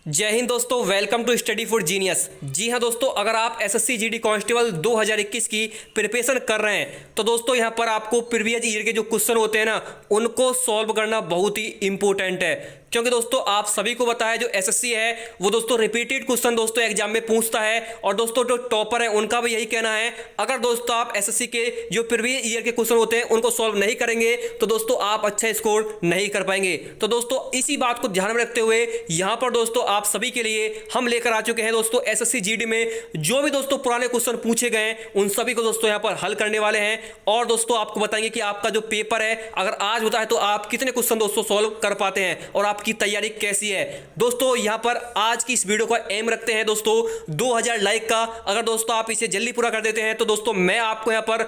जय हिंद दोस्तों, welcome to study for genius. जी हाँ दोस्तों, अगर आप एसएससी जीडी कांस्टेबल 2021 की प्रिपरेशन कर रहे हैं तो दोस्तों यहाँ पर आपको प्रीवियस ईयर के जो क्वेश्चन होते हैं ना उनको सॉल्व करना बहुत ही इंपॉर्टेंट है, क्योंकि दोस्तों आप सभी को पता है जो एसएससी है वो दोस्तों रिपीटेड क्वेश्चन दोस्तों एग्जाम में पूछता है। और दोस्तों जो टॉपर है उनका भी यही कहना है, अगर दोस्तों आप एसएससी के जो प्रीवियस ईयर के क्वेश्चन होते हैं उनको सॉल्व नहीं करेंगे तो दोस्तों आप अच्छा स्कोर नहीं कर पाएंगे। तो दोस्तों इसी बात को ध्यान में रखते हुए यहाँ पर दोस्तों आप सभी के लिए हम लेकर आ चुके हैं दोस्तों एसएससी जीडी में जो भी दोस्तों पुराने क्वेश्चन पूछे गए उन सभी को दोस्तों यहाँ पर हल करने वाले हैं। और दोस्तों आपको बताएंगे कि आपका जो पेपर है अगर आज होता है तो आप कितने क्वेश्चन दोस्तों सॉल्व कर पाते हैं और आपकी तैयारी कैसी है। दोस्तों यहाँ पर आज की इस वीडियो का एम रखते हैं दोस्तों 2000 लाइक का। अगर दोस्तों आप इसे जल्दी पूरा कर देते हैं तो दोस्तों मैं आपको यहाँ पर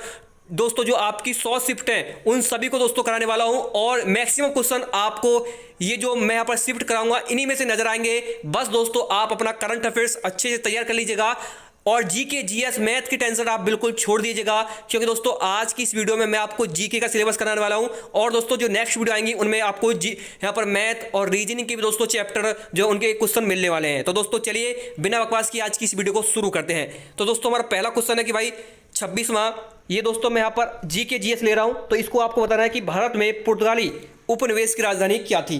दोस्तों जो आपकी 100 शिफ्ट हैं उन सभी को दोस्तों कराने वाला हूं और मैक्सिमम क्वेश्चन आपको ये जो मैं यहाँ पर शिफ्ट कराऊंगा इन्हीं में से नजर आएंगे। बस दोस्तों आप अपना करंट अफेयर्स अच्छे से तैयार कर लीजिएगा और जीके जीएस मैथ की टेंशन आप बिल्कुल छोड़ दीजिएगा, क्योंकि दोस्तों आज की इस वीडियो में मैं आपको जीके का सिलेबस कराने वाला हूं। और दोस्तों जो नेक्स्ट वीडियो आएंगी उनमें आपको यहाँ पर मैथ और रीजनिंग के भी दोस्तों चैप्टर जो उनके क्वेश्चन मिलने वाले हैं। तो दोस्तों चलिए बिना बकवास की आज की इस वीडियो को शुरू करते हैं। तो दोस्तों हमारा पहला क्वेश्चन है कि भाई 26वां ये दोस्तों मैं यहाँ पर जीके जीएस ले रहा हूं, तो इसको आपको बताना है कि भारत में पुर्तगाली उपनिवेश की राजधानी क्या थी।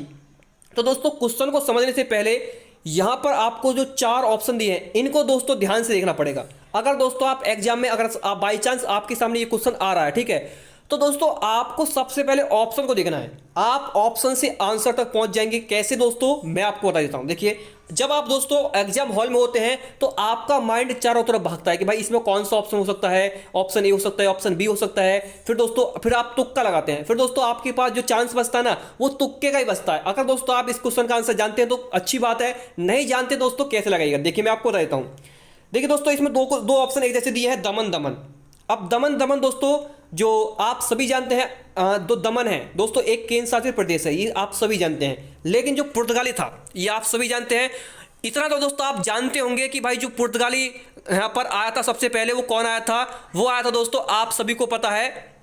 तो दोस्तों क्वेश्चन को समझने से पहले यहां पर आपको जो 4 ऑप्शन दिए हैं इनको दोस्तों ध्यान से देखना पड़ेगा। अगर दोस्तों आप एग्जाम में अगर आप बाई चांस आपके सामने ये क्वेश्चन आ रहा है, ठीक है, तो दोस्तों आपको सबसे पहले ऑप्शन को देखना है। आप ऑप्शन से आंसर तक पहुंच जाएंगे कैसे दोस्तों, मैं आपको बता देता हूं। देखिए जब आप दोस्तों एग्जाम हॉल में होते हैं तो आपका माइंड चारों तरफ भागता है कि भाई इसमें कौन सा ऑप्शन हो सकता है, ऑप्शन ए हो सकता है, ऑप्शन बी हो सकता है। फिर दोस्तों फिर आप तुक्का लगाते हैं, फिर दोस्तों आपके पास जो चांस बचता है ना वो तुक्के का ही बचता है। अगर दोस्तों आप इस क्वेश्चन का आंसर जानते हैं तो अच्छी बात है, नहीं जानते दोस्तों कैसे लगाइएगा। देखिए मैं आपको बता देता हूँ। देखिए दोस्तों इसमें दो ऑप्शन एक जैसे दिए हैं, दमन दमन। अब दमन दमन दोस्तों जो आप सभी जानते हैं दो दमन है दोस्तों एक केंद्र शासित प्रदेश है, ये आप सभी जानते हैं। लेकिन जो पुर्तगाली था ये आप सभी जानते हैं। इतना तो दोस्तों आप जानते होंगे कि भाई जो पुर्तगाली यहाँ पर आया था सबसे पहले वो कौन आया था, वो आया था दोस्तों आप सभी को पता है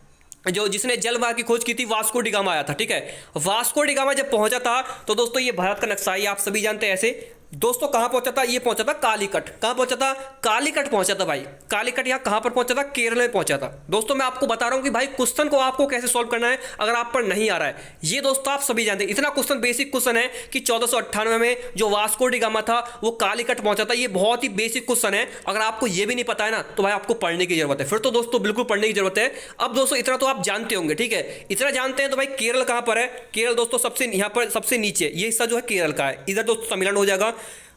जो जिसने जल मार्ग की खोज की थी वास्को डी गामा आया था। ठीक है, वास्को डी गामा जब पहुंचा था तो दोस्तों ये भारत का नक्शा ये आप सभी जानते हैं। ऐसे दोस्तों कहां पहुंचा था, ये पहुंचा था कालीकट। कहां पहुंचा था, कालीकट पहुंचा था भाई। कालीकट यहां कहां पर पहुंचा था, केरल में पहुंचा था। दोस्तों मैं आपको बता रहा हूं कि भाई क्वेश्चन को आपको कैसे सॉल्व करना है अगर आप पर नहीं आ रहा है। ये दोस्तों आप सभी जानते हैं, इतना क्वेश्चन बेसिक क्वेश्चन है कि 1498 में जो वास्को डी गामा था वो कालीकट पहुंचा था। ये बहुत ही बेसिक क्वेश्चन है, अगर आपको ये भी नहीं पता है ना तो भाई आपको पढ़ने की जरूरत है। फिर तो दोस्तों बिल्कुल पढ़ने की जरूरत है। अब दोस्तों इतना तो आप जानते होंगे, ठीक है, इतना जानते हैं तो भाई केरल कहां पर है। केरल दोस्तों सबसे यहाँ पर सबसे नीचे ये हिस्सा जो है केरल का है, इधर दोस्तों तमिलनाडु हो जाएगा।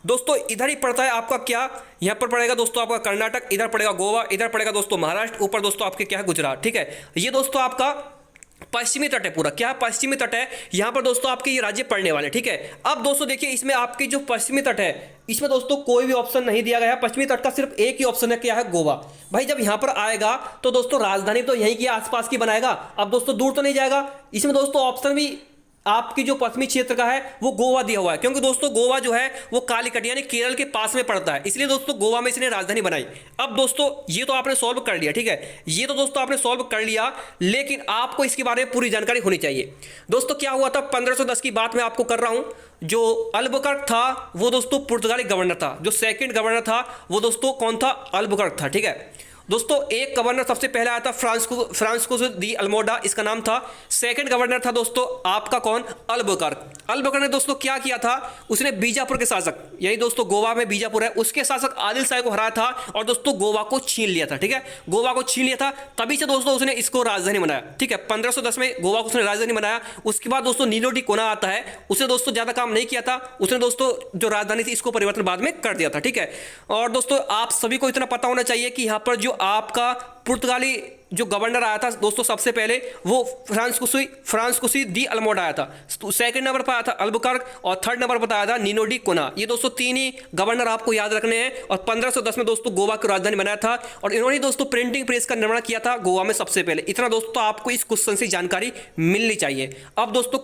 दोस्तों इधर ही पड़ता है आपका क्या, यहां पर पड़ेगा दोस्तों आपका कर्नाटक, इधर पड़ेगा गोवा, इधर पड़ेगा दोस्तों महाराष्ट्र, ऊपर दोस्तों आपके क्या है गुजरात। ठीक है, ये दोस्तों आपका पश्चिमी तट है पूरा, क्या पश्चिमी तट है, यहां पर दोस्तों आपके ये राज्य पड़ने वाले। ठीक है, अब दोस्तों देखिए इसमें आपकी जो पश्चिमी तट है इसमें दोस्तों कोई भी ऑप्शन नहीं दिया गया है। पश्चिमी तट का सिर्फ एक ही ऑप्शन है, क्या है, गोवा। भाई जब यहां पर आएगा तो दोस्तों राजधानी तो यहीं की आसपास की बनाएगा, अब दोस्तों दूर तो नहीं जाएगा। इसमें दोस्तों ऑप्शन भी आपकी जो पश्चिमी क्षेत्र का है वो गोवा दिया हुआ है, क्योंकि दोस्तों गोवा जो है वो कालीकट यानी केरल के पास में पड़ता है, इसलिए दोस्तों गोवा में इसने राजधानी बनाई। अब दोस्तों ये तो आपने सॉल्व कर लिया, ठीक है, ये तो दोस्तों आपने सॉल्व कर लिया, लेकिन आपको इसके बारे में पूरी जानकारी होनी चाहिए। दोस्तों क्या हुआ था 1510 की बात मैं आपको कर रहा हूं। जो अल्बुकर्क था वो दोस्तों पुर्तगाली गवर्नर था, जो सेकंड गवर्नर था वो दोस्तों कौन था, अल्बुकर्क था। ठीक है, दोस्तों एक गवर्नर सबसे पहले आया था फ्रांसिस्को दी अल्मोडा, इसका नाम था। सेकंड गवर्नर था दोस्तों आपका कौन, अल्बुकर्क। अल्बुकर्क ने दोस्तों क्या किया था, उसने बीजापुर के शासक, यही दोस्तों गोवा में बीजापुर है, उसके शासक आदिल शाह को हराया था और दोस्तों गोवा को छीन लिया था। ठीक है, गोवा को छीन लिया था, तभी से दोस्तों उसने इसको राजधानी बनाया। ठीक है, 1510 में गोवा को उसने राजधानी बनाया। उसके बाद दोस्तों नीलो डी कोना आता है, उसने दोस्तों ज्यादा काम नहीं किया था, उसने दोस्तों जो राजधानी थी इसको परिवर्तन बाद में कर दिया था। ठीक है, और दोस्तों आप सभी को इतना पता होना चाहिए कि यहाँ पर जो आपका पुर्तगाली जो गवर्नर आया था दोस्तों सबसे पहले वो फ्रांसिस्को दी अल्मोडा आया था। सेकंड नंबर पर आया था अल्बुकर्क और थर्ड नंबर पर आया था नीनो डी कोना। ये दोस्तों तीन ही गवर्नर आपको याद रखने हैं। और 1510 में दोस्तों गोवा की राजधानी बनाया था और इन्होंने दोस्तों प्रिंटिंग प्रेस का निर्माण किया था गोवा में सबसे पहले। इतना दोस्तों आपको इस क्वेश्चन से जानकारी मिलनी चाहिए। अब दोस्तों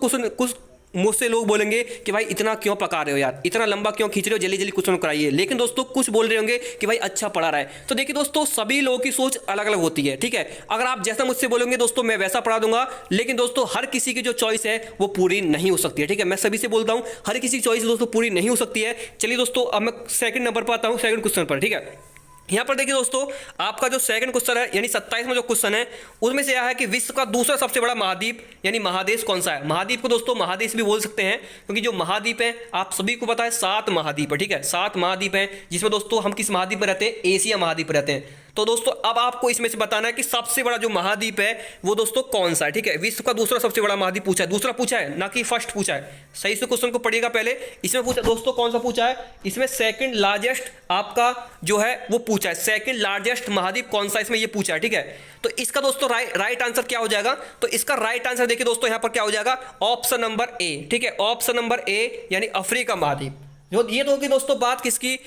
मुझसे लोग बोलेंगे कि भाई इतना क्यों पका रहे हो यार, इतना लंबा क्यों खींच रहे हो, जल्दी जल्दी क्वेश्चन कराइए। लेकिन दोस्तों कुछ बोल रहे होंगे कि भाई अच्छा पढ़ा रहा है। तो देखिए दोस्तों, सभी लोगों की सोच अलग अलग होती है, ठीक है। अगर आप जैसा मुझसे बोलोगे दोस्तों मैं वैसा पढ़ा दूंगा, लेकिन दोस्तों हर किसी की जो चॉइस है वो पूरी नहीं हो सकती है, ठीक है। मैं सभी से बोलता हूं हर किसी की चॉइस दोस्तों पूरी नहीं हो सकती है। चलिए दोस्तों अब मैं सेकंड नंबर पर आता हूं, सेकंड क्वेश्चन पर, ठीक है। यहाँ पर देखिए दोस्तों, आपका जो सेकंड क्वेश्चन है यानी 27वां जो क्वेश्चन है उसमें से यह है कि विश्व का दूसरा सबसे बड़ा महाद्वीप यानी महादेश कौन सा है। महाद्वीप को दोस्तों महादेश भी बोल सकते हैं, क्योंकि जो महाद्वीप है आप सभी को पता है 7 महाद्वीप है, ठीक है। 7 महाद्वीप है, जिसमें दोस्तों हम किस महाद्वीप में रहते हैं, एशिया महाद्वीप रहते हैं। तो दोस्तों अब आपको इसमें से बताना है कि सबसे बड़ा जो महाद्वीप है वो दोस्तों कौन सा है, ठीक है। विश्व का दूसरा सबसे बड़ा महाद्वीप पूछा है, दूसरा पूछा है ना कि फर्स्ट पूछा है। सही से क्वेश्चन को पढ़िएगा पहले। इसमें पूछा दोस्तों कौन सा पूछा है, इसमें सेकंड लार्जेस्ट आपका जो है वो पूछा है, सेकंड लार्जेस्ट महाद्वीप कौन सा इसमें ये पूछा है, ठीक है। तो इसका दोस्तों राइट आंसर क्या हो जाएगा, तो इसका राइट आंसर देखिए दोस्तों यहाँ पर क्या हो जाएगा, ऑप्शन नंबर ए, ठीक है। ऑप्शन नंबर ए यानी अफ्रीका महाद्वीप। जो ये तो होगी दोस्तों बात किसकी,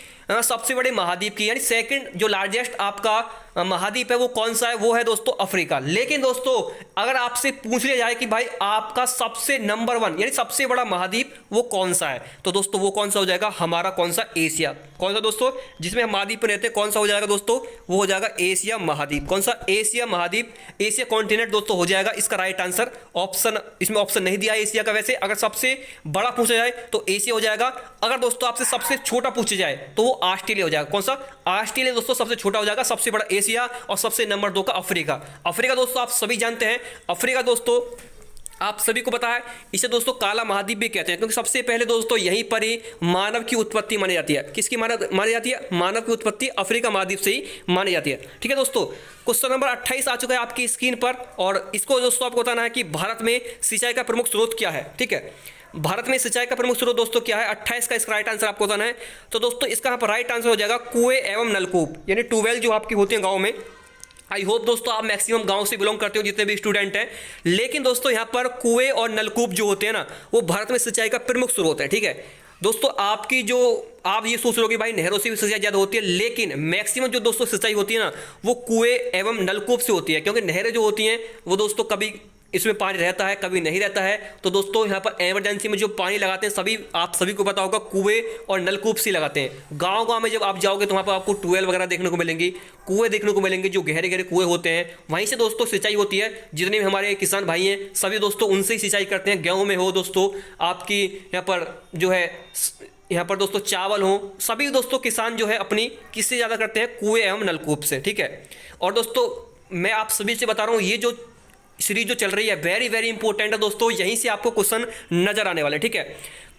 सबसे बड़े महाद्वीप की, यानी सेकंड जो लार्जेस्ट आपका महाद्वीप है वो कौन सा है, वो है दोस्तों अफ्रीका। लेकिन दोस्तों अगर आपसे पूछ लिया जाए कि भाई आपका सबसे नंबर 1 यानी सबसे बड़ा महाद्वीप वो कौन सा है, तो दोस्तों वो कौन सा हो जाएगा, हमारा कौन सा, एशिया। कौन सा दोस्तों, जिसमें हम महाद्वीप में रहते हैं, कौन सा हो जाएगा दोस्तों, वो हो जाएगा एशिया महाद्वीप। कौन सा, एशिया महाद्वीप, एशिया कॉन्टिनेंट दोस्तों हो जाएगा इसका राइट आंसर। ऑप्शन इसमें ऑप्शन नहीं दिया है एशिया का। वैसे अगर सबसे बड़ा पूछा जाए तो एशिया हो जाएगा, अगर दोस्तों आपसे सबसे छोटा पूछा जाए तो वो ऑस्ट्रेलिया हो जाएगा। कौन सा, ऑस्ट्रेलिया दोस्तों सबसे छोटा हो जाएगा, सबसे बड़ा एशिया और सबसे नंबर 2 का अफ्रीका। अफ्रीका दोस्तों आप सभी जानते हैं, अफ्रीका दोस्तों आप सभी को पता है इसे दोस्तों काला महाद्वीप भी कहते हैं, क्योंकि सबसे पहले दोस्तों यहीं पर ही मानव की उत्पत्ति मानी जाती है। किसकी मानी जाती है, मानव की उत्पत्ति अफ्रीका महाद्वीप से ही मानी जाती है, ठीक है दोस्तों। क्वेश्चन नंबर 28 आ चुका है आपकी स्क्रीन पर, और इसको दोस्तों आपको बताना है कि भारत में सिंचाई का प्रमुख स्रोत क्या है, ठीक है। भारत में सिंचाई का प्रमुख स्रोत दोस्तों क्या है, 28 का इसका राइट आंसर आपको बताना है। तो दोस्तों इसका यहाँ पर राइट आंसर हो जाएगा कुएं एवं नलकूप, यानी ट्यूबवेल जो आपकी होती है गाँव में। आई होप दोस्तों आप मैक्सिमम गांव से बिलोंग करते हो जितने भी स्टूडेंट हैं। लेकिन दोस्तों यहाँ पर कुएं और नलकूप जो होते हैं ना वो भारत में सिंचाई का प्रमुख स्रोत है, ठीक है। दोस्तों आपकी जो आप ये सोच रहे हो कि भाई नहरों से भी सिंचाई ज़्यादा होती है, लेकिन मैक्सिमम जो दोस्तों सिंचाई होती है ना वो कुएं एवं नलकूप से होती है, क्योंकि नहरें जो होती हैं वो दोस्तों कभी इसमें पानी रहता है कभी नहीं रहता है। तो दोस्तों यहाँ पर इमरजेंसी में जो पानी लगाते हैं सभी आप सभी को पता होगा कुएं और नलकूप से लगाते हैं। गांव गांव में जब आप जाओगे तो वहाँ पर आपको ट्यूबवेल वगैरह देखने को मिलेंगी, कुएं देखने को मिलेंगे, जो गहरे गहरे कुएं होते हैं वहीं से दोस्तों सिंचाई होती है। जितने भी हमारे किसान भाई हैं सभी दोस्तों उनसे ही सिंचाई करते हैं। गेहूँ में हो दोस्तों, आपकी यहाँ पर जो है यहाँ पर दोस्तों चावल हो, सभी दोस्तों किसान जो है अपनी किससे ज़्यादा करते हैं, कुएँ एवं नलकूप से, ठीक है। और दोस्तों मैं आप सभी से बता रहा हूँ ये जो सीरीज जो चल रही है वेरी वेरी इंपॉर्टेंट है दोस्तों, यहीं से आपको क्वेश्चन नजर आने वाले, ठीक है।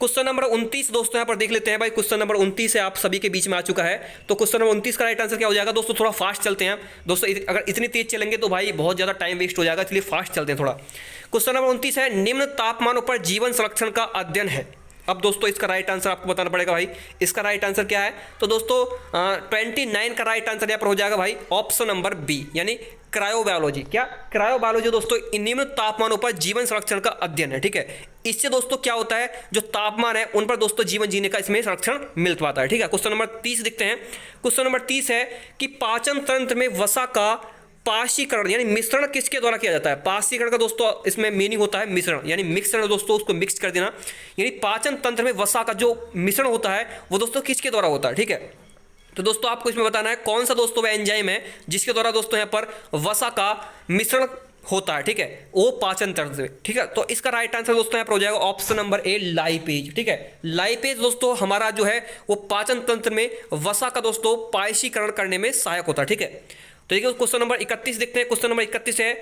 क्वेश्चन नंबर 29 दोस्तों यहाँ पर देख लेते हैं भाई। क्वेश्चन नंबर 29 है आप सभी के बीच में आ चुका है। तो क्वेश्चन नंबर 29 का राइट आंसर क्या हो जाएगा दोस्तों, थोड़ा फास्ट चलते हैं दोस्तों, अगर इतनी तेज चलेंगे तो भाई बहुत ज़्यादा टाइम वेस्ट हो जाएगा, इसलिए फास्ट चलते हैं थोड़ा। क्वेश्चन नंबर 29 है निम्न तापमानों पर जीवन संरक्षण का अध्ययन है। अब दोस्तों इसका राइट आंसर आपको बताना पड़ेगा भाई, इसका राइट आंसर क्या है। तो दोस्तों 29 का राइट आंसर यहाँ पर हो जाएगा भाई ऑप्शन नंबर बी, यानी क्रायोबायोलॉजी। क्या, क्रायोबायोलॉजी दोस्तों निम्न तापमानों पर जीवन संरक्षण का अध्ययन है, ठीक है। इससे दोस्तों क्या होता है, जो तापमान है उन पर दोस्तों जीवन जीने का इसमें संरक्षण मिल पाता है, ठीक है। क्वेश्चन नंबर 30 देखते हैं। क्वेश्चन नंबर 30 है कि पाचन तंत्र में वसा का पाशीकरण यानी मिश्रण किसके द्वारा किया जाता है। पाशीकरण का दोस्तों इसमें मीनिंग होता है मिश्रण, यानी मिश्रण दोस्तों उसको मिक्स कर देना, यानी पाचन तंत्र में वसा का जो मिश्रण होता है वो दोस्तों किसके द्वारा होता है, ठीक है। तो दोस्तों आपको इसमें बताना है कौन सा दोस्तों वह एंजाइम है जिसके द्वारा दोस्तों यहाँ पर वसा का मिश्रण होता है, ठीक है, वो पाचन तंत्र से, ठीक है। तो इसका राइट आंसर दोस्तों यहाँ पर हो जाएगा ऑप्शन नंबर ए लाइपेज, ठीक है। लाइपेज दोस्तों हमारा जो है वो पाचन तंत्र में वसा का दोस्तों पायशीकरण करने में सहायक होता है, ठीक है। तो देखिए क्वेश्चन नंबर 31 देखते हैं। क्वेश्चन नंबर 31 है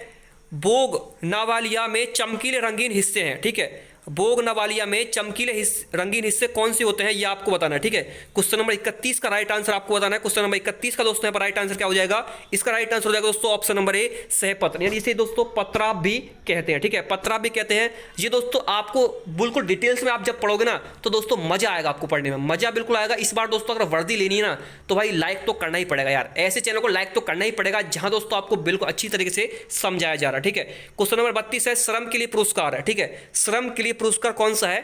बोग नावालिया में चमकीले रंगीन हिस्से हैं, ठीक है। बोग नवालिया में चमकीले रंगीन हिस्से कौन से होते हैं ये आपको बताना है, ठीक है। क्वेश्चन नंबर 31 का राइट आंसर आपको बताना है। क्वेश्चन नंबर 31 का दोस्तों यहाँ पर राइट आंसर क्या हो जाएगा, इसका राइट आंसर हो जाएगा दोस्तों ऑप्शन नंबर ए सहपत्र, यानी इसे दोस्तों पत्राप भी कहते हैं, ठीक है, पत्राप भी कहते हैं। ये दोस्तों आपको बिल्कुल डिटेल्स में आप जब पढ़ोगे ना तो दोस्तों मजा आएगा, आपको पढ़ने में मजा बिल्कुल आएगा। इस बार दोस्तों अगर वर्दी लेनी है ना तो भाई लाइक तो करना ही पड़ेगा यार, ऐसे चैनल को लाइक तो करना ही पड़ेगा जहां दोस्तों आपको बिल्कुल अच्छी तरीके से समझाया जा रहा है, ठीक है। क्वेश्चन नंबर 32 है श्रम के लिए पुरस्कार है, ठीक है। श्रम के लिए पुरस्कार कौन सा है,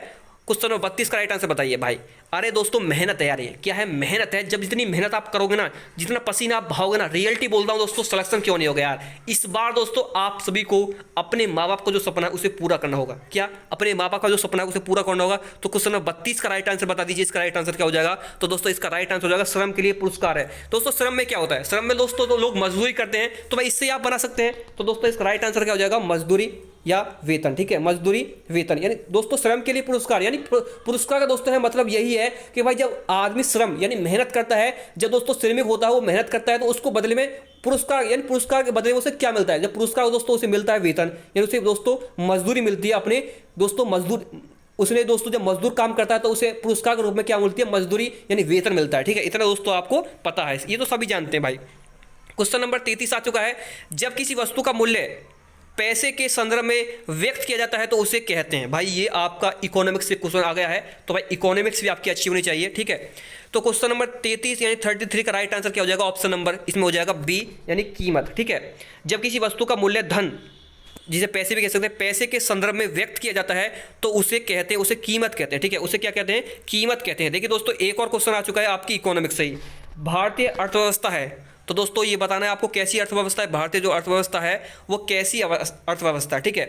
क्वेश्चन नंबर 32 का राइट आंसर बताइए भाई। अरे दोस्तों मेहनत है यार, ये क्या है, मेहनत है। जब जितनी मेहनत आप करोगे ना, जितना पसीना आप बहाओगे ना, रियलिटी बोलता हूँ दोस्तों, सिलेक्शन क्यों नहीं होगा यार। इस बार दोस्तों आप सभी को अपने माँ बाप को जो सपना है उसे पूरा करना होगा। क्या अपने माँ बाप का जो सपना है उसे पूरा करना होगा। तो क्वेश्चन नंबर 32 का राइट आंसर बता दीजिए, इसका राइट आंसर क्या हो जाएगा। तो दोस्तों इसका राइट आंसर हो जाएगा श्रम के लिए पुरस्कार है। दोस्तों श्रम में क्या होता है, श्रम में दोस्तों तो लोग मजदूरी करते हैं, तो भाई इससे आप बना सकते हैं। तो दोस्तों इसका राइट आंसर क्या हो जाएगा, मजदूरी या वेतन। ठीक है, मजदूरी वेतन, यानी दोस्तों श्रम के लिए पुरस्कार, यानी पुरस्कार का दोस्तों है मतलब यही है कि भाई जब आदमी श्रम यानी मेहनत करता है, जब दोस्तों श्रमिक होता है वो मेहनत करता है, तो उसको बदले में पुरस्कार, यानी पुरस्कार के बदले में उसे क्या मिलता है, जब पुरस्कार दोस्तों उसे मिलता है वेतन, यानी उसे दोस्तों मजदूरी मिलती है अपने दोस्तों मजदूर, उसने दोस्तों जब मजदूर काम करता है तो उसे पुरस्कार के रूप में क्या मिलती है, मजदूरी यानी वेतन मिलता है। ठीक है, इतना दोस्तों आपको पता है, ये तो सभी जानते हैं भाई। क्वेश्चन नंबर 33 आ चुका है, जब किसी वस्तु का मूल्य पैसे के संदर्भ में व्यक्त किया जाता है तो उसे कहते हैं। भाई ये आपका इकोनॉमिक्स से क्वेश्चन आ गया है, तो भाई इकोनॉमिक्स भी आपकी अच्छी होनी चाहिए। ठीक है, तो क्वेश्चन नंबर 33 यानी 33 का राइट आंसर क्या हो जाएगा, ऑप्शन नंबर इसमें हो जाएगा बी यानी कीमत। ठीक है, जब किसी वस्तु का मूल्य धन, जिसे पैसे भी कह सकते हैं, पैसे के संदर्भ में व्यक्त किया जाता है तो उसे कहते हैं, उसे कीमत कहते हैं। ठीक है, उसे क्या कहते हैं, कीमत कहते हैं। देखिए दोस्तों एक और क्वेश्चन आ चुका है आपकी इकोनॉमिक्स से ही, भारतीय अर्थव्यवस्था है, तो दोस्तों ये बताना है आपको कैसी अर्थव्यवस्था है, भारतीय जो अर्थव्यवस्था है वो कैसी अर्थव्यवस्था है। ठीक है,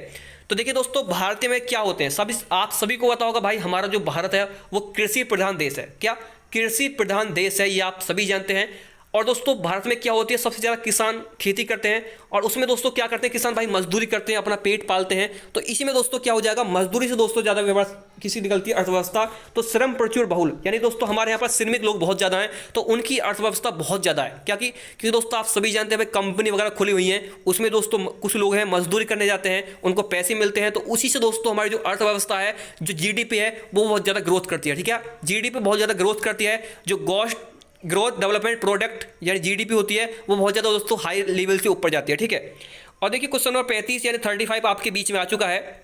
तो देखिए दोस्तों भारतीय में क्या होते हैं, आप सभी को पता होगा भाई, हमारा जो भारत है वो कृषि प्रधान देश है। क्या कृषि प्रधान देश है, ये आप सभी जानते हैं। और दोस्तों भारत में क्या होती है, सबसे ज़्यादा किसान खेती करते हैं, और उसमें दोस्तों क्या करते हैं किसान भाई, मजदूरी करते हैं, अपना पेट पालते हैं। तो इसी में दोस्तों क्या हो जाएगा, मजदूरी से दोस्तों ज़्यादा व्यवस्था किसी निकलती है अर्थव्यवस्था, तो श्रम प्रचुर बहुल, यानी दोस्तों हमारे यहाँ पर श्रमिक लोग बहुत ज़्यादा हैं, तो उनकी अर्थव्यवस्था बहुत ज़्यादा है। क्या कि क्योंकि दोस्तों आप सभी जानते हैं भाई कंपनी वगैरह खुली हुई हैं, उसमें दोस्तों कुछ लोग हैं मजदूरी करने जाते हैं, उनको पैसे मिलते हैं, तो उसी से दोस्तों हमारी जो अर्थव्यवस्था है, जो जीडीपी है वो बहुत ज़्यादा ग्रोथ करती है। ठीक है, जीडीपी बहुत ज़्यादा ग्रोथ करती है, जो ग्रोथ डेवलपमेंट प्रोडक्ट यानी जीडीपी होती है वो बहुत ज़्यादा दोस्तों हाई लेवल से ऊपर जाती है। ठीक है, और देखिए क्वेश्चन नंबर 35 यानी 35 आपके बीच में आ चुका है।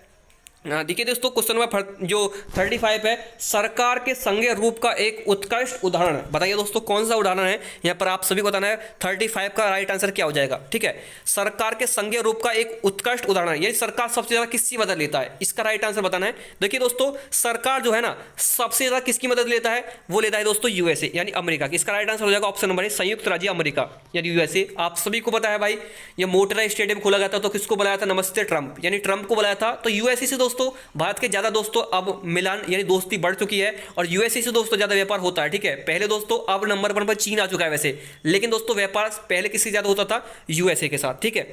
देखिए दोस्तों क्वेश्चन नंबर जो 35 है, सरकार के संघीय रूप का एक उत्कृष्ट उदाहरण, बताइए दोस्तों कौन सा उदाहरण है, यहाँ पर आप सभी को बताना है। 35 का राइट आंसर क्या हो जाएगा। ठीक है, सरकार के संघीय रूप का एक उत्कृष्ट उदाहरण, यानी सरकार सबसे ज़्यादा किसकी मदद लेता है, इसका राइट आंसर बताना है। देखिए दोस्तों सरकार जो है ना सबसे ज़्यादा किसकी मदद लेता है, वो लेता है दोस्तों यूएसए यानी अमेरिका की। इसका राइट आंसर हो जाएगा ऑप्शन नंबर है संयुक्त राज्य अमेरिका यानी यूएसए। आप सभी को पता है भाई, ये मोटेरा स्टेडियम खोला गया था तो किसको बुलाया था, नमस्ते ट्रंप यानी ट्रंप को बुलाया था। तो यूएसए से दोस्तों भारत के ज़्यादा दोस्तों अब मिलान यानी दोस्ती बढ़ चुकी है, और यूएसए से दोस्तों ज़्यादा व्यापार होता है। ठीक है, पहले दोस्तों अब नंबर 1 पर चीन आ चुका है वैसे, लेकिन दोस्तों व्यापार पहले किससे ज़्यादा होता था, यूएसए के साथ। ठीक है,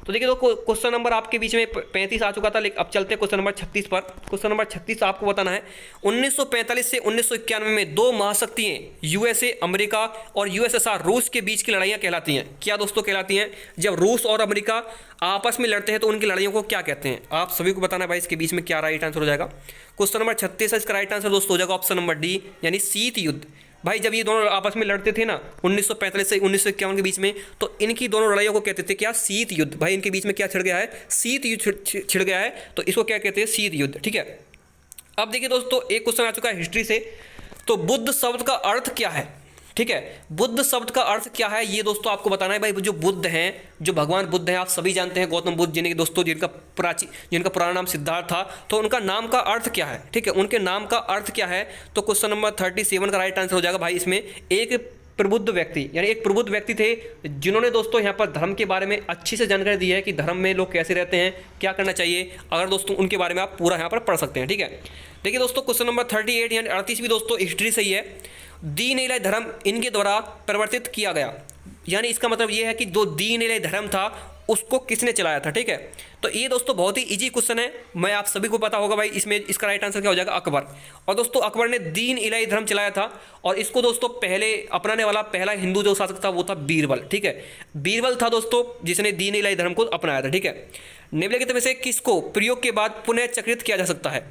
तो देखिए तो क्वेश्चन नंबर आपके बीच में 35 आ चुका था, लेकिन अब चलते हैं क्वेश्चन नंबर 36 पर। क्वेश्चन नंबर 36 आपको बताना है, 1945 से 1991 में दो महाशक्तियां यूएसए अमेरिका और यूएसएसआर रूस के बीच की लड़ाइयाँ कहलाती हैं। क्या दोस्तों कहलाती हैं, जब रूस और अमेरिका आपस में लड़ते हैं तो उनकी लड़ाइयों को क्या कहते हैं, आप सभी को बताना है भाई। इसके बीच में क्या राइट आंसर हो जाएगा। क्वेश्चन नंबर 36 है, इसका राइट आंसर दोस्तों हो जाएगा ऑप्शन नंबर डी यानी शीत युद्ध। भाई जब ये दोनों आपस में लड़ते थे ना 1945 से 1951 के बीच में, तो इनकी दोनों लड़ाइयों को कहते थे क्या, शीत युद्ध। भाई इनके बीच में क्या छिड़ गया है, शीत युद्ध छिड़ गया है, तो इसको क्या कहते हैं, शीत युद्ध। ठीक है, अब देखिए दोस्तों एक क्वेश्चन आ चुका है हिस्ट्री से, तो बुद्ध शब्द का अर्थ क्या है। ठीक है, बुद्ध शब्द का अर्थ क्या है ये दोस्तों आपको बताना है भाई। जो बुद्ध हैं, जो भगवान बुद्ध हैं, आप सभी जानते हैं गौतम बुद्ध जिन्हें दोस्तों जिनका पुराना नाम सिद्धार्थ था, तो उनका नाम का अर्थ क्या है। ठीक है, उनके नाम का अर्थ क्या है, तो क्वेश्चन नंबर 37 का राइट आंसर हो जाएगा भाई इसमें एक प्रबुद्ध व्यक्ति, यानी एक प्रबुद्ध व्यक्ति थे जिन्होंने दोस्तों यहाँ पर धर्म के बारे में अच्छी से जानकारी दी है कि धर्म में लोग कैसे रहते हैं, क्या करना चाहिए। अगर दोस्तों उनके बारे में आप पूरा यहाँ पर पढ़ सकते हैं। ठीक है, देखिए दोस्तों क्वेश्चन नंबर 38 यानी 38 भी दोस्तों हिस्ट्री से ही है, दीन इलाही धर्म इनके द्वारा परिवर्तित किया गया, यानी इसका मतलब ये है कि जो दीन इलाही धर्म था उसको किसने चलाया था। ठीक है, तो ये दोस्तों बहुत ही इजी क्वेश्चन है, मैं आप सभी को पता होगा भाई। इसमें इसका राइट आंसर क्या हो जाएगा, अकबर। और दोस्तों अकबर ने दीन इलाही धर्म चलाया था, और इसको दोस्तों पहले अपनाने वाला पहला हिंदू जो शासक था वो था बीरबल। ठीक है, बीरबल था दोस्तों जिसने दीन इलाही धर्म को अपनाया था। ठीक है, निम्नलिखित में से किसको प्रयोग के बाद पुनः चक्रित किया जा सकता है,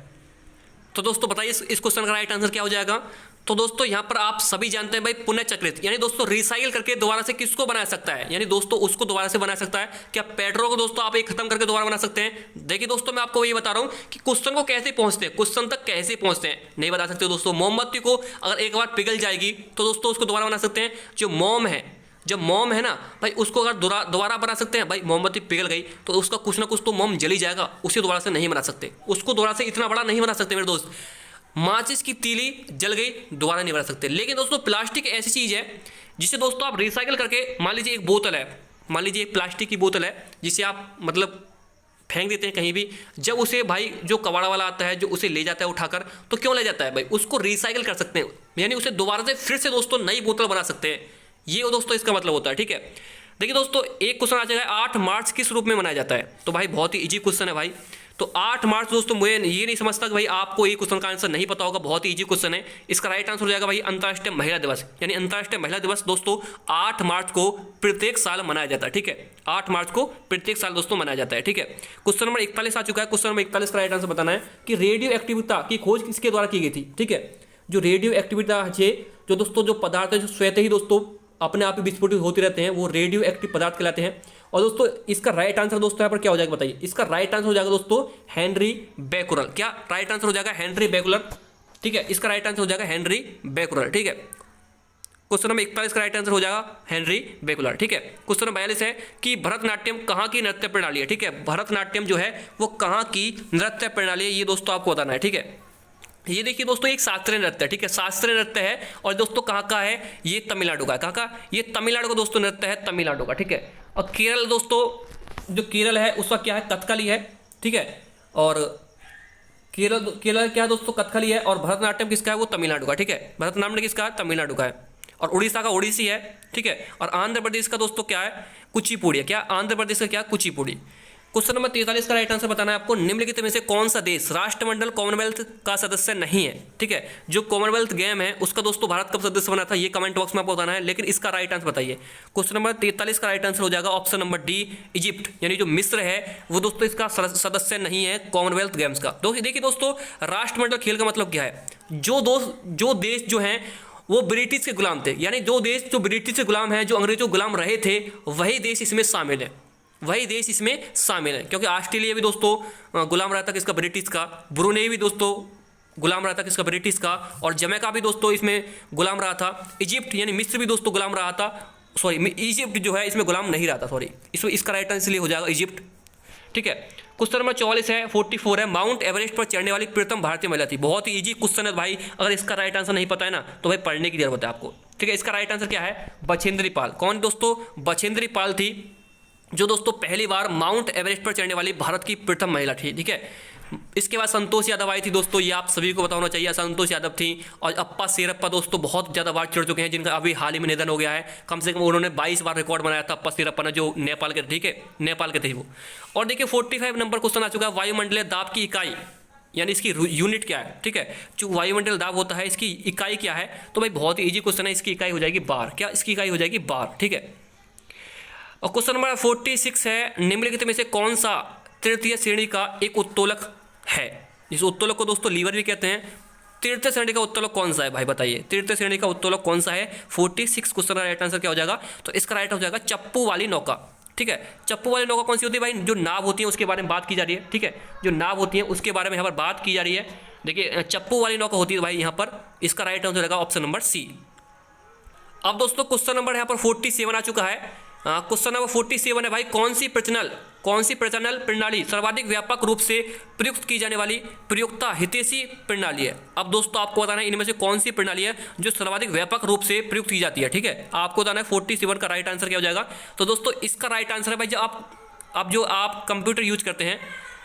तो दोस्तों बताइए इस क्वेश्चन का राइट आंसर क्या हो जाएगा। तो दोस्तों यहाँ पर आप सभी जानते हैं भाई पुनः चक्रित, यानी दोस्तों रिसाइकिल करके दोबारा से किसको बना सकता है, यानी दोस्तों उसको दोबारा से बना सकता है। क्या पेट्रोल को दोस्तों आप एक खत्म करके दोबारा बना सकते हैं। देखिए दोस्तों मैं आपको ये बता रहा हूँ कि क्वेश्चन को कैसे पहुंचते हैं, क्वेश्चन तक कैसे पहुंचते हैं नहीं बता सकते दोस्तों। मोमबत्ती को अगर एक बार पिघल जाएगी तो दोस्तों उसको दोबारा बना सकते हैं। जो मोम है, जब मोम है ना भाई, उसको अगर दोबारा बना सकते हैं। भाई मोमबत्ती पिघल गई तो उसका कुछ ना कुछ तो मोम जल ही जाएगा, उसे दोबारा से नहीं बना सकते, उसको दोबारा से इतना बड़ा नहीं बना सकते मेरे दोस्त। माचिस की तीली जल गई, दोबारा नहीं बना सकते। लेकिन दोस्तों प्लास्टिक ऐसी चीज़ है जिसे दोस्तों आप रिसाइकल करके, मान लीजिए एक बोतल है, मान लीजिए एक प्लास्टिक की बोतल है जिसे आप मतलब फेंक देते हैं कहीं भी, जब उसे भाई जो कबाड़ा वाला आता है जो उसे ले जाता है उठाकर, तो क्यों ले जाता है भाई, उसको रिसाइकल कर सकते हैं, यानी उसे दोबारा से फिर से दोस्तों नई बोतल बना सकते हैं। ये दोस्तों इसका मतलब होता है, ठीक है। देखिए दोस्तों एक क्वेश्चन आ जाएगा, 8 मार्च किस रूप में मनाया जाता है? तो भाई बहुत ही इजी क्वेश्चन है भाई। तो 8 मार्च दोस्तों, मुझे ये नहीं समझता कि भाई आपको ये क्वेश्चन का आंसर नहीं पता होगा, बहुत ही इजी क्वेश्चन है। इसका राइट आंसर हो जाएगा भाई अंतर्राष्ट्रीय महिला दिवस, यानी अंतर्राष्ट्रीय महिला दिवस दोस्तों 8 मार्च को प्रत्येक साल मनाया जाता है, ठीक है। 8 मार्च को प्रत्येक साल दोस्तों मनाया जाता है, ठीक है। क्वेश्चन नंबर 41 आ चुका है। क्वेश्चन नंबर 41 का राइट आंसर बताना है कि रेडियो एक्टिविटी की खोज किसके द्वारा की गई थी, ठीक है। जो रेडियो एक्टिविटी है, जो दोस्तों जो पदार्थ है जो स्वतः ही दोस्तों अपने आप ही विस्फोटित होते रहते हैं, वो रेडियो एक्टिव पदार्थ कहलाते हैं। और दोस्तों इसका राइट आंसर दोस्तों यहाँ पर क्या हो जाएगा बताइए? इसका राइट आंसर हो जाएगा दोस्तों हेनरी बेकुलर। क्या राइट आंसर हो जाएगा? हेनरी बेकुलर, ठीक है। इसका राइट आंसर हो जाएगा हेनरी बेकुलर, ठीक है। क्वेश्चन नंबर 41 का राइट आंसर हो जाएगा हेनरी बेकुलर, ठीक है। क्वेश्चन नंबर 42 है कि भरतनाट्यम कहाँ की नृत्य प्रणाली है, ठीक है। भरतनाट्यम जो है वो कहाँ की नृत्य प्रणाली है, ये दोस्तों आपको बताना है, ठीक है। ये देखिए दोस्तों एक शास्त्रीय नृत्य है, ठीक है, शास्त्रीय नृत्य है। और दोस्तों कहाँ का है? ये तमिलनाडु का। कहाँ का? ये तमिलनाडु का दोस्तों नृत्य है, तमिलनाडु का, ठीक है। और केरल दोस्तों, जो केरल है उसका क्या है? कथकली है, ठीक है। और केरल क्या है दोस्तों? कथकली है। और भरतनाट्यम किसका है? वो तमिलनाडु का, ठीक है। भरतनाट्यम किसका है? तमिलनाडु का है। और उड़ीसा का ओडिसी है, ठीक है। और आंध्र प्रदेश का दोस्तों क्या है? कुचिपुड़ी है। क्या आंध्र प्रदेश का? क्या कुचिपुड़ी। क्वेश्चन नंबर 43 का राइट आंसर बताना है आपको, निम्नलिखित में से कौन सा देश राष्ट्रमंडल कॉमनवेल्थ का सदस्य नहीं है, ठीक है। जो कॉमनवेल्थ गेम है उसका दोस्तों भारत कब सदस्य बना था, ये कमेंट बॉक्स में आपको बताना है, लेकिन इसका राइट आंसर बताइए। क्वेश्चन नंबर 43 का राइट आंसर हो जाएगा ऑप्शन नंबर डी, इजिप्ट, यानी जो मिस्र है वो दोस्तों इसका सदस्य नहीं है कॉमनवेल्थ गेम्स का। देखिए दोस्तों राष्ट्रमंडल खेल का मतलब क्या है? जो देश जो हैं वो ब्रिटिश के गुलाम थे, यानी जो देश जो ब्रिटिश के गुलाम है, जो अंग्रेजों गुलाम रहे थे, वही देश इसमें शामिल है, वही देश इसमें शामिल है। क्योंकि ऑस्ट्रेलिया भी दोस्तों गुलाम रहा था किसका? ब्रिटिश का। ब्रुनेई भी दोस्तों गुलाम रहा था किसका? ब्रिटिश का। और जमैका भी दोस्तों इसमें गुलाम रहा था। इजिप्ट यानी मिस्र भी दोस्तों गुलाम रहा था, सॉरी इजिप्ट जो है इसमें गुलाम नहीं रहा था, सॉरी इसमें इसका राइट आंसर इसलिए हो जाएगा इजिप्ट, ठीक है। क्वेश्चन नंबर 44 है, 44 है, माउंट एवरेस्ट पर चढ़ने वाली प्रथम भारतीय महिला थी। बहुत ही इजी क्वेश्चन है भाई, अगर इसका राइट आंसर नहीं पता है ना तो भाई पढ़ने की जरूरत है आपको, ठीक है। इसका राइट आंसर क्या है? बछेंद्री पाल। कौन दोस्तों? बछेंद्री पाल थी, जो दोस्तों पहली बार माउंट एवरेस्ट पर चढ़ने वाली भारत की प्रथम महिला थी, ठीक है। इसके बाद संतोष यादव आई थी दोस्तों, ये आप सभी को पता होना चाहिए, संतोष यादव थी। और अप्पा शेरप्पा दोस्तों बहुत ज़्यादा बार चढ़ चुके हैं, जिनका अभी हाल ही में निधन हो गया है। कम से कम उन्होंने 22 बार रिकॉर्ड बनाया था अप्पा शेरप्पा ने, जो नेपाल के, ठीक है, नेपाल के थे वो। और देखिए 45 नंबर क्वेश्चन आ चुका है, वायुमंडलीय दाब की इकाई यानी इसकी यूनिट क्या है, ठीक है। जो वायुमंडल दाब होता है इसकी इकाई क्या है? तो भाई बहुत ही ईजी क्वेश्चन है, इसकी इकाई हो जाएगी बार। क्या इसकी इकाई हो जाएगी? बार, ठीक है। और क्वेश्चन नंबर 46 है, निम्नलिखित में से कौन सा तृतीय श्रेणी का एक उत्तोलक है? इस उत्तोलक को दोस्तों लीवर भी कहते हैं। तृतीय श्रेणी का उत्तोलक कौन सा है भाई बताइए? तृतीय श्रेणी का उत्तोलक कौन सा है? 46 क्वेश्चन का राइट आंसर क्या हो जाएगा? तो इसका राइट हो जाएगा चप्पू वाली नौका, ठीक है। चप्पू वाली नौका कौन सी होती है भाई? जो नाव होती है उसके बारे में बात की जा रही है, ठीक है। जो नाव होती है उसके बारे में यहाँ पर बात की जा रही है। देखिए चप्पू वाली नौका होती है भाई यहाँ पर, इसका राइट आंसर रहेगा ऑप्शन नंबर सी। अब दोस्तों क्वेश्चन नंबर यहाँ पर 47 आ चुका है। क्वेश्चन नंबर 47 है भाई, कौन सी प्रजनन प्रणाली सर्वाधिक व्यापक रूप से प्रयुक्त की जाने वाली प्रयुक्ता हितैषी प्रणाली है? अब दोस्तों आपको बताना है इनमें से कौन सी प्रणाली है जो सर्वाधिक व्यापक रूप से प्रयुक्त की जाती है, ठीक है। आपको बताना है 47 का राइट आंसर क्या हो जाएगा? तो दोस्तों इसका राइट आंसर है भाई, जो आप कंप्यूटर यूज करते हैं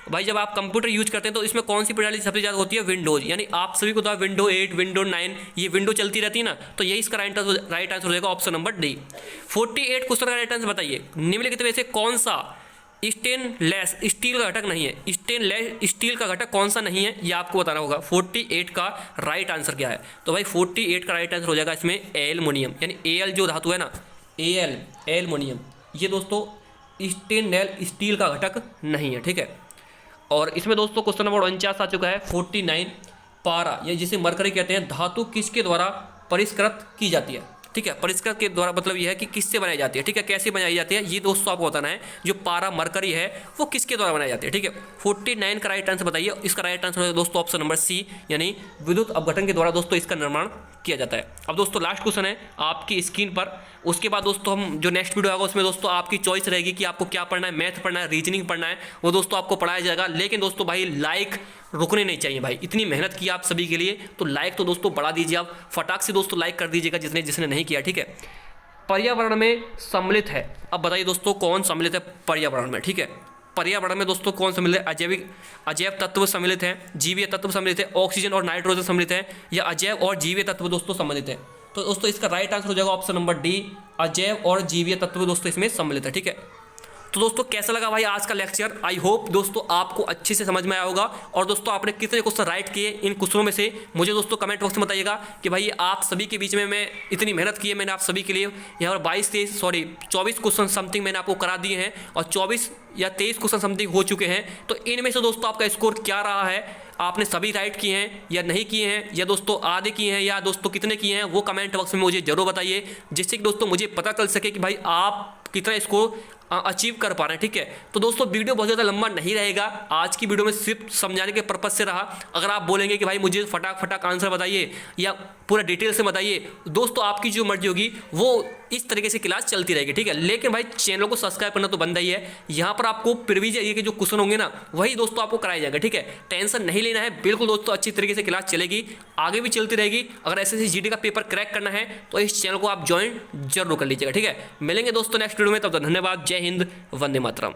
भाई, जब आप कंप्यूटर यूज करते हैं तो इसमें कौन सी प्रणाली सबसे ज़्यादा होती है? विंडोज़, यानी आप सभी को तो विंडो 8, विंडो 9 ये विंडो चलती रहती है ना, तो यही इसका राइट आंसर हो जाएगा ऑप्शन नंबर डी। 48 क्वेश्चन का राइट आंसर बताइए, निम्नलिखित में से कौन सा स्टेनलेस स्टील का घटक नहीं है? स्टेनलेस स्टील का घटक कौन सा नहीं है ये आपको बताना होगा। 48 का राइट आंसर क्या है? तो भाई 48 का राइट आंसर हो जाएगा इसमें एल्युमिनियम, यानी एल जो धातु है ना, एल्युमिनियम, ये दोस्तों स्टेनलेस स्टील का घटक नहीं है, ठीक है। और इसमें दोस्तों क्वेश्चन नंबर 49 आ चुका है, 49, पारा या जिसे मरकरी कहते हैं, धातु किसके द्वारा परिष्कृत की जाती है? ठीक है, परिष्कृत के द्वारा मतलब यह है कि किससे बनाई जाती है, ठीक है, कैसे बनाई जाती है, ये दोस्तों आपको बताना है। जो पारा मरकरी है वो किसके द्वारा बनाई जाती है, ठीक है। 49 का राइट आंसर बताइए। इसका राइट आंसर है दोस्तों ऑप्शन नंबर सी, यानी विद्युत अपघटन के द्वारा दोस्तों इसका निर्माण किया जाता है। अब दोस्तों लास्ट क्वेश्चन है आपकी स्क्रीन पर, उसके बाद दोस्तों हम जो नेक्स्ट वीडियो आएगा उसमें दोस्तों आपकी चॉइस रहेगी कि आपको क्या पढ़ना है, मैथ पढ़ना है, रीजनिंग पढ़ना है, वो दोस्तों आपको पढ़ाया जाएगा। लेकिन दोस्तों भाई लाइक रुकने नहीं चाहिए भाई। इतनी मेहनत की आप सभी के लिए, तो लाइक तो दोस्तों बढ़ा दीजिए, आप फटाक से दोस्तों लाइक कर दीजिएगा जिसने जिसने नहीं किया, ठीक है। पर्यावरण में सम्मिलित है, अब बताइए दोस्तों कौन सम्मिलित है पर्यावरण में, ठीक है। पर्यावरण में दोस्तों कौन सम्मिलित है? अजैव तत्व सम्मिलित हैं, जीवीय तत्व सम्मिलित है, ऑक्सीजन और नाइट्रोजन सम्मिलित है, या अजैव और जीवीय तत्व दोस्तों सम्मिलित है। तो दोस्तों इसका राइट आंसर हो जाएगा ऑप्शन नंबर डी, अजैव और जीवीय तत्व दोस्तों इसमें सम्मिलित है, ठीक है। तो दोस्तों कैसा लगा भाई आज का लेक्चर? आई होप दोस्तों आपको अच्छे से समझ में आया होगा। और दोस्तों आपने कितने क्वेश्चन राइट किए इन क्वेश्चनों में से मुझे दोस्तों कमेंट बॉक्स में बताइएगा कि भाई आप सभी के बीच में मैं इतनी मेहनत की है, मैंने आप सभी के लिए यहाँ पर 24 क्वेश्चन समथिंग मैंने आपको करा दिए हैं और 24 या 23 क्वेश्चन समथिंग हो चुके हैं। तो इनमें से दोस्तों आपका स्कोर क्या रहा है? आपने सभी राइट किए हैं या नहीं किए हैं, या दोस्तों आधे किए हैं, या दोस्तों कितने किए हैं, वो कमेंट बॉक्स में मुझे जरूर बताइए, जिससे कि दोस्तों मुझे पता चल सके कि भाई आप कितना स्कोर अचीव कर पा रहे हैं, ठीक है। तो दोस्तों वीडियो बहुत ज़्यादा लंबा नहीं रहेगा, आज की वीडियो में सिर्फ समझाने के पर्पज से रहा। अगर आप बोलेंगे कि भाई मुझे फटाक आंसर बताइए या पूरा डिटेल से बताइए, दोस्तों आपकी जो मर्जी होगी वो इस तरीके से क्लास चलती रहेगी, ठीक है। लेकिन भाई चैनल को सब्सक्राइब करना तो बनता ही है। यहाँ पर आपको प्रीवियस ईयर के जो क्वेश्चन होंगे ना वही दोस्तों आपको कराए जाएंगे, ठीक है। टेंशन नहीं लेना है बिल्कुल दोस्तों, अच्छी तरीके से क्लास चलेगी, आगे भी चलती रहेगी। अगर एसएससी जीडी का पेपर क्रैक करना है तो इस चैनल को आप ज्वाइन जरूर कर लीजिएगा, ठीक है। मिलेंगे दोस्तों नेक्स्ट वीडियो में, तब तक धन्यवाद, जय हिंद, वंदे मातरम।